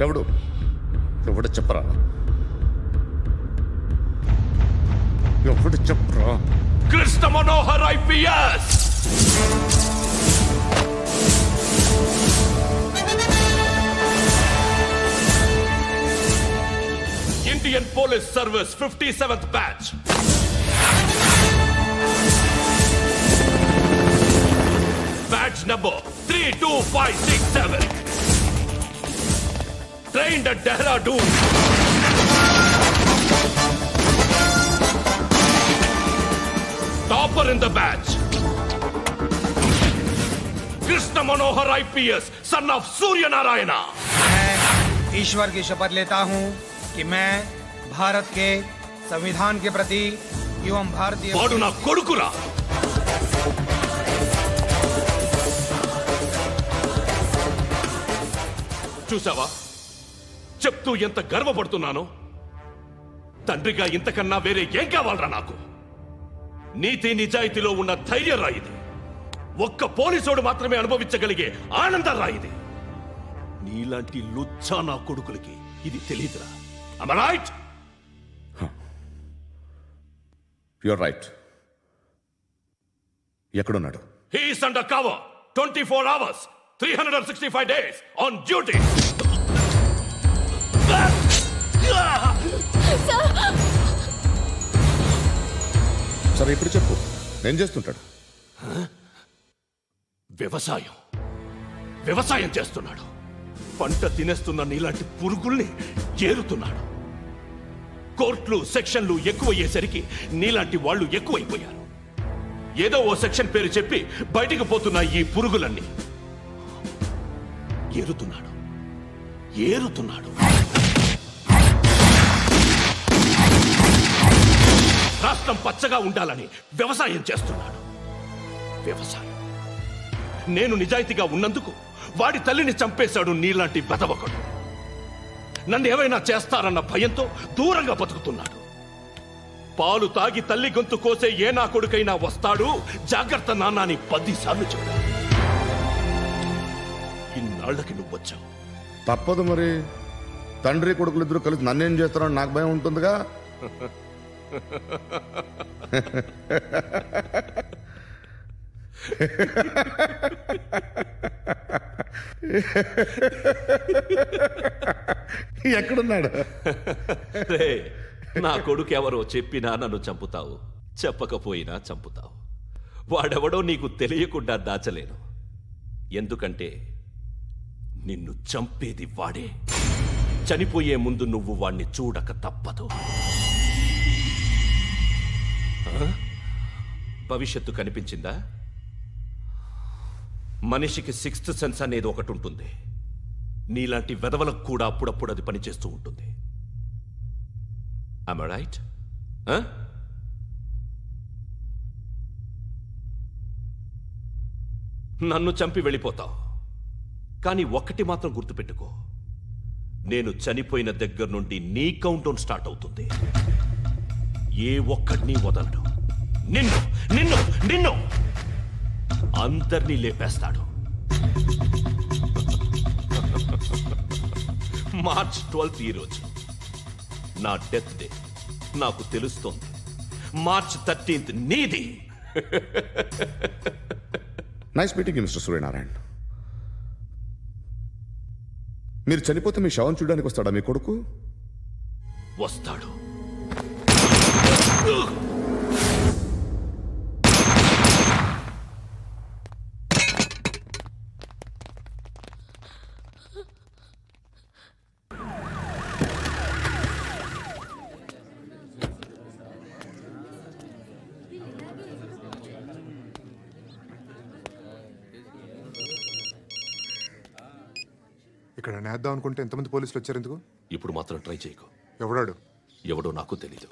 ఎవడు ఎవడు చెప్పరా? ఎవడు చెప్పరా? Krishna Manohar IPS. Indian Police Service 57th batch. Badge number 32567. Trained at Dehradun. Topper in the batch. Krishna Manohar IPS, son of Surya Narayana. मैं ईश्वर की शपथ लेता हूँ कि मैं भारत के संविधान के प्रति एवं भारतीय వాడు నా కొడుకురా. చూసావా చెప్తూ ఎంత గర్వపడుతున్నానో. తండ్రిగా ఇంతకన్నా వేరే ఏం కావాలరా నాకు? నీతి నిజాయితీలో ఉన్న ధైర్యం రాయిది. ఒక్క పోలీసోడు మాత్రమే అనుభవించగలిగే ఆనందం రాయిది. నీలాంటి లుచ్చా నా కొడుకులకి ఇది తెలీదురా. Am I right? You're right. ఎక్కడున్నాడు? He is under cover 24 hours 365 days on duty. సరే ఇప్పుడు చెప్పు, ఏం చేస్తుంటాడు? వ్యవసాయం చేస్తున్నాడు. పంట తినేస్తున్న నీలాంటి పురుగుల్ని ఏరుతున్నాడు. కోర్టులు సెక్షన్లు ఎక్కువయ్యేసరికి నీలాంటి వాళ్ళు ఎక్కువైపోయారు. ఏదో ఓ సెక్షన్ పేరు చెప్పి బయటికి పోతున్న ఈ పురుగులన్నీ ఏరుతున్నాడు. రాష్ట్రం పచ్చగా ఉండాలని వ్యవసాయం చేస్తున్నాడు. నేను నిజాయితీగా ఉన్నందుకు వాడి తల్లిని చంపేశాడు నీలాంటి వెధవకుడు. నన్ను ఏమైనా చేస్తారన్న భయంతో దూరంగా బతుకుతున్నాడు. పాలు తాగి తల్లి గొంతు కోసే ఏ నా కొడుకైనా వస్తాడు, జాగ్రత్త నాన్న అని 10 సార్లు చెప్పాడు. ఇన్నాళ్ళకి నువ్వు వచ్చావు. తప్పదు మరి. తండ్రి కొడుకులు ఇద్దరు కలిసి నన్నేం చేస్తారని నాకు భయం ఉంటుందిగా. ఎక్కడున్నాడు? నా కొడుకు ఎవరో చెప్పినా నన్ను చంపుతావు, చెప్పకపోయినా చంపుతావు. వాడెవడో నీకు తెలియకుండా దాచలేను. ఎందుకంటే నిన్ను చంపేది వాడే. చనిపోయే ముందు నువ్వు వాణ్ణి చూడక తప్పదు. భవిష్యత్తు కనిపించిందా? మనిషికి 6th సెన్స్ అనేది ఒకటి ఉంటుంది. నీలాంటి వెధవలకు కూడా అప్పుడప్పుడు అది పనిచేస్తూ ఉంటుంది. Am I right? నన్ను చంపి వెళ్ళిపోతావు. కానీ ఒక్కటి మాత్రం గుర్తుపెట్టుకో, నేను చనిపోయిన దగ్గర నుండి నీ కౌంట్ డౌన్ స్టార్ట్ అవుతుంది. ఏ ఒక్కడిని వదలడు. నిన్ను నిన్ను నిన్ను అందరినీ లేపేస్తాడు. మార్చ్ 12th ఈ రోజు నా డెత్ డే. నాకు తెలుస్తోంది. మార్చ్ 13th నీది. Nice meeting you mister Suryanarayan. మీరు చనిపోతే మీ శవం చూడడానికి వస్తాడా మీ కొడుకు? వస్తాడు. ఇక్కడ నేద్దాం అనుకుంటే ఎంతమంది పోలీసులు వచ్చారు ఎందుకు? ఇప్పుడు మాత్రం ట్రై చేయకు. ఎవడో నాకు తెలీదు.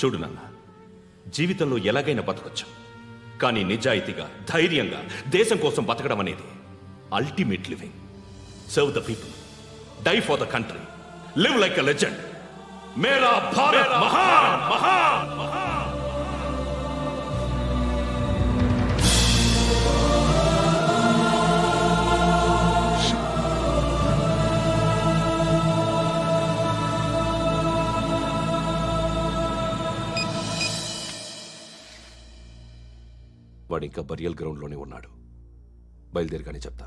చూడు నాన్న, జీవితంలో ఎలాగైనా బతకొచ్చు, కానీ నిజాయితీగా ధైర్యంగా దేశం కోసం బతకడం అనేది ultimate living. Serve the people, die for the country, live like a legend. మేరా భారత్ మహాన్ మహాన్ మహాన్. వాడు ఇంకా బరియల్ గ్రౌండ్లోనే ఉన్నాడు. బయలుదేరగానే చెప్తా.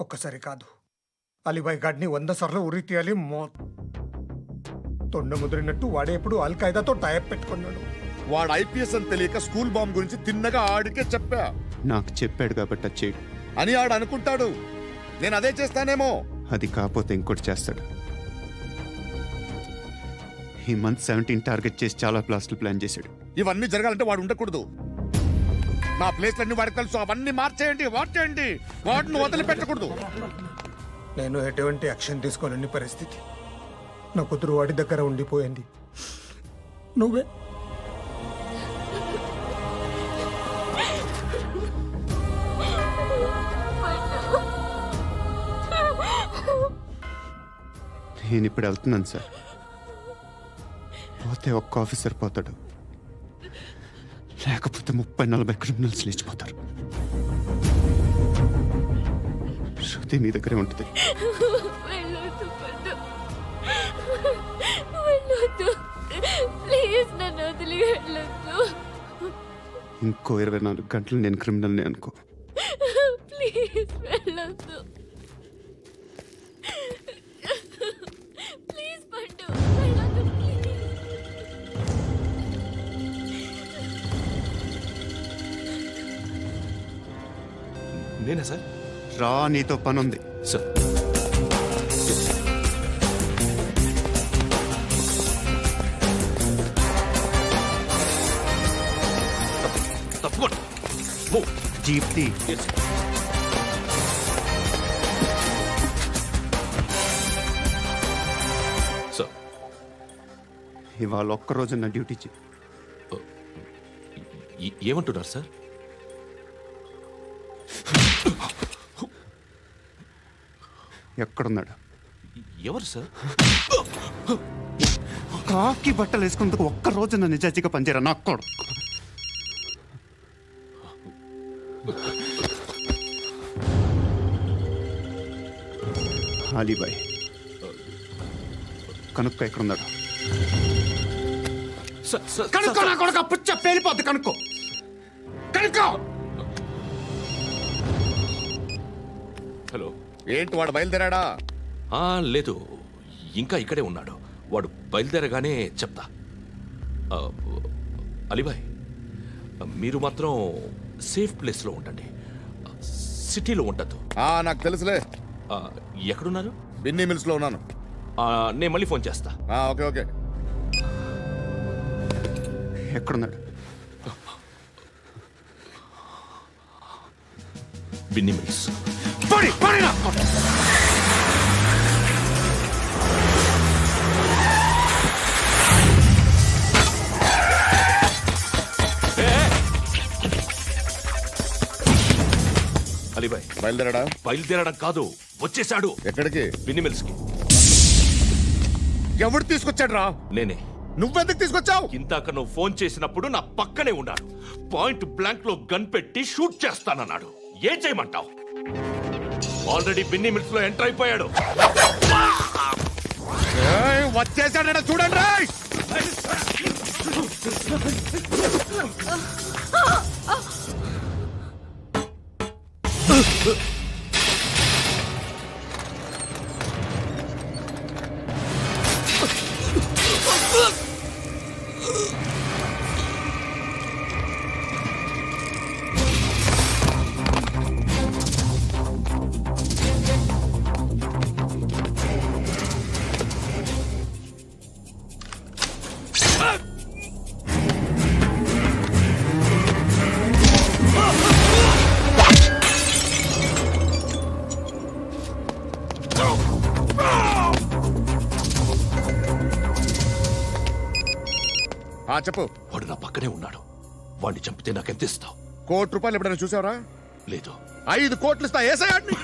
ఒక్కసారి కాదు, అలీబాయ్ గాడిని 100 సార్లు ఉరి తీయాలి. తొండ ముదిరినట్టు వాడే ఎప్పుడు అల్ ఖైదాతో టైప్ పెట్టుకున్నాడు. వాడు ఐపీఎస్ అని తెలియక స్కూల్ బాంబ్ గురించి తిన్నగా ఆడికే చెప్పా. నాకు చెప్పాడు కాబట్టి అది చేయడు అని ఆడు అనుకుంటాడు. నేను అదే చేస్తానేమో. అది కాకపోతే ఇంకోటి చేస్తాడు. ఈ మంత్ 17 టార్గెట్ చేసి చాలా ప్లాస్టులు ప్లాన్ చేశాడు. ఇవన్నీ జరగాలంటే వాడు ఉండకూడదు. నా ప్లేస్లన్నీ వాడికి తెలుసు. అవన్నీ మార్చేయండి, మార్చేయండి. వాటిని వదిలిపెట్టకూడదు. నేను ఎటువంటి యాక్షన్ తీసుకోలేని పరిస్థితి. నా కూతురు వాడి దగ్గర ఉండిపోయింది. నువ్వే నేను ఇప్పుడు వెళ్తున్నాను సార్. పోతే ఒక్క ఆఫీసర్ పోతాడు, లేకపోతే 30-40 క్రిమినల్స్ లేచిపోతారు. శృతి మీ దగ్గరే ఉంటుంది. ఇంకో 24 గంటలు నేను క్రిమినల్ని అనుకో. ప్లీజ్ వెళ్ళొద్దు. ప్లీజ్ పండు, వెళ్ళొద్దు ప్లీజ్. నేనా సార్? రా, నీతో పని ఉంది సార్. తప్పకుండా జీప్తి. సార్, ఇవాళ ఒక్కరోజు నా డ్యూటీ చేయి. ఏమంటున్నారు సార్? ఎక్కడున్నాడు? ఎవరు సార్? కాకి బట్టలు వేసుకున్నందుకు ఒక్కరోజు నా నిజాయితీగా పనిచేయరా నా కొడుకు. అలీబాయ్ కనుక్కో, ఎక్కడున్నాడు? కనుక్కో నా కొడుకు. పుచ్చ పేలిపోద్ది. కనుక్కో, కనుక్కో. హలో, ఏంటి వాడు బయలుదేరాడా? లేదు, ఇంకా ఇక్కడే ఉన్నాడు. వాడు బయలుదేరగానే చెప్తా. అలీబాయ్, మీరు మాత్రం సేఫ్ ప్లేస్లో ఉండండి, సిటీలో ఉండద్దు. నాకు తెలుసులే. ఎక్కడున్నారు? బిన్నీ మిల్స్ లో ఉన్నాను. నేను మళ్ళీ ఫోన్ చేస్తా. Okay okay. ఎక్కడున్నాడు? బిన్నీ మిల్స్. అలీబాయ్ బయలుదేరాడా? బయలుదేరడం కాదు, వచ్చేశాడు. ఎక్కడికి? బిన్నీ మిల్స్ కి. ఎవడు తీసుకొచ్చాడు రా? నేనే. నువ్వెందుకు తీసుకొచ్చావు? ఇందాక నువ్వు ఫోన్ చేసినప్పుడు నా పక్కనే ఉన్నాడు. పాయింట్ బ్లాంక్ లో గన్ పెట్టి షూట్ చేస్తానన్నాడు. ఏం చేయమంటావు? ఆల్రెడీ బిన్నీ మిల్స్ లో ఎంటర్ అయిపోయాడు. వచ్చేసాడ చూడండి రా. చెప్పు. వాడు నా పక్కనే ఉన్నాడు. వాడిని చంపితే నాకెంత ఇస్తావు? ₹1,00,00,000 ఎప్పుడైనా చూసావరా? లేదు. 5 కోట్లు ఇస్తా. ఏసయాడిని.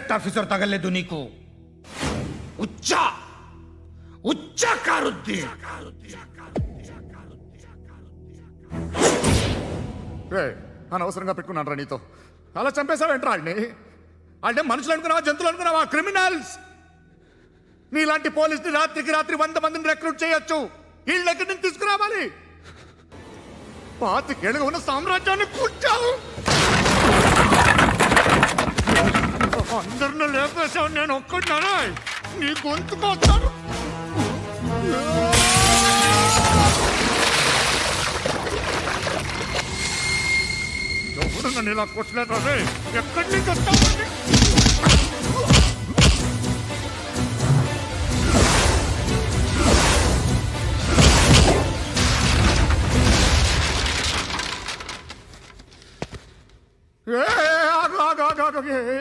రెస్పెక్ట్ ఆఫీసర్ తగలేదు నీకు. ఉచ్చ కారుద్ది. అనవసరంగా పెట్టుకున్నాను రా నీతో. అలా చంపేశావేంట్రా ఆడిని? అంటే మనుషులు అనుకున్నావా, జంతువులు అనుకున్నావా? క్రిమినల్స్. నీలాంటి పోలీసుని రాత్రికి రాత్రి 100 మందిని రిక్రూట్ చేయొచ్చు. వీళ్ళ దగ్గర నుంచి తీసుకురావాలి. 25 ఏళ్ళుగా ఉన్న సామ్రాజ్యాన్ని కూర్చావు. అందరిని లేపేశావు, నేను ఒక్కడినారా? నీ గొంతుకొస్తాను. ఎవరు నన్ను ఇలా కొట్టలేదా? ఎక్కడి నుంచి వస్తావు?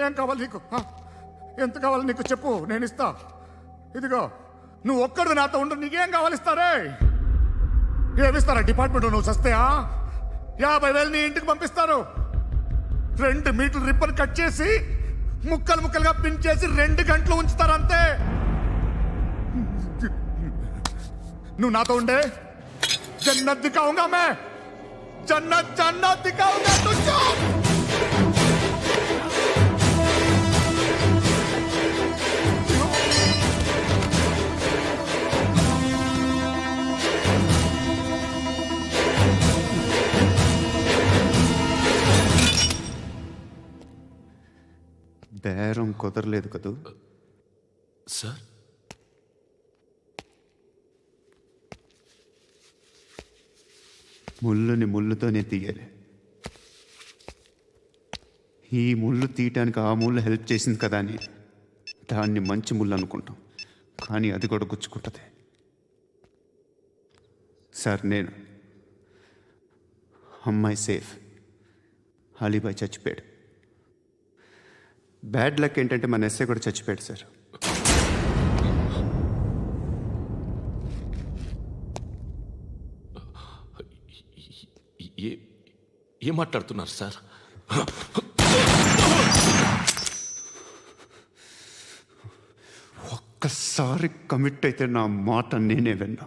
ఏం కావాలి నీకు? ఎంత కావాలి నీకు చెప్పు, నేను ఇస్తా. ఇదిగో నువ్వు ఒక్కడు నాతో ఉండు. నీకేం కావాలి ఇస్తారే? ఏమిస్తారా డిపార్ట్మెంట్? నువ్వు చస్తేయా 50,000 నీ ఇంటికి పంపిస్తారు. 2 మీటర్లు రిబ్బన్ కట్ చేసి ముక్కలు ముక్కలుగా పిన్ చేసి 2 గంటలు ఉంచుతారు అంతే. నువ్వు నాతో ఉండే జన్నత్ దిఖాऊंगा मैं, జన్నత్ జన్నత్ దిఖాऊंगा तुझको. బేరం కుదరలేదు కదూ సార్? ముళ్ళుని ముళ్ళుతోనే తీయాలి. ఈ ముళ్ళు తీయటానికి ఆ ముళ్ళు హెల్ప్ చేసింది కదా అని దాన్ని మంచి ముళ్ళు అనుకుంటాం, కానీ అది కూడా గుచ్చుకుంటుంది. సార్, నేను అమ్మాయి సేఫ్, అలీబాయ్ చచ్చిపోయాడు. బ్యాడ్ లక్ ఏంటంటే మన ఎస్ఐ కూడా చచ్చిపోయాడు సార్. ఏం మాట్లాడుతున్నారు సార్? ఒక్కసారి కమిట్ అయితే నా మాట నేనే విన్నా.